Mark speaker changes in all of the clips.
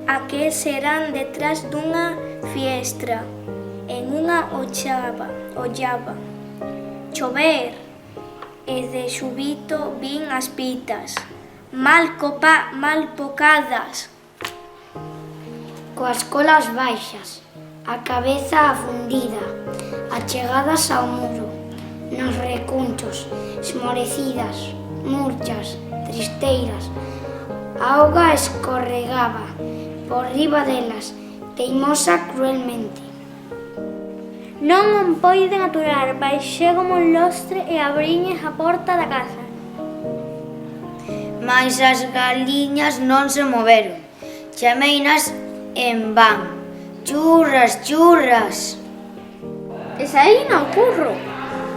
Speaker 1: a que serán detrás dunha fiestra, en unha ollaba. Chover, e de súbito vin as pitas, mal pocadas,
Speaker 2: coas colas baixas, a cabeza afundida, achegadas ao muro, nos recunchos, esmorecidas, murchas, tristeiras. A auga escorregaba por riba delas, teimosa cruelmente.
Speaker 1: Non o poiden aturar, baixeron o lostre e abriñes a porta da casa.
Speaker 3: Mais as galiñas non se moveron. Chaméinas en van. Churras, churras.
Speaker 1: E saí no curro,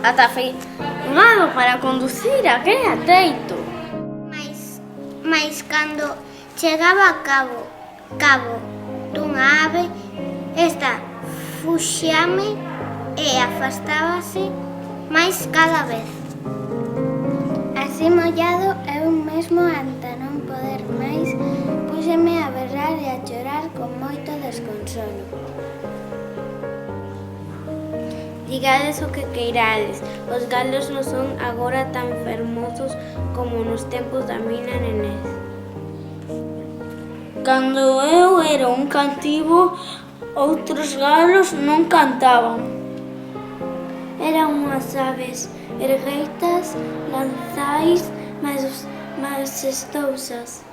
Speaker 1: ata feiado para conducir a que atreito.
Speaker 4: Mais cando chegaba a cabo dunha ave, esta fuxíame e afastábase máis cada vez. Así mollado, eu mesmo ata non poder máis, púxeme a berrar e a chorar con moito desconsolo.
Speaker 1: Digades o que queirades, os galos non son agora tan fermosos como nos tempos da mina nenez. Cando eu era un cativo, outros galos non cantaban. Eran unhas aves ergueitas, lanzais, majestousas.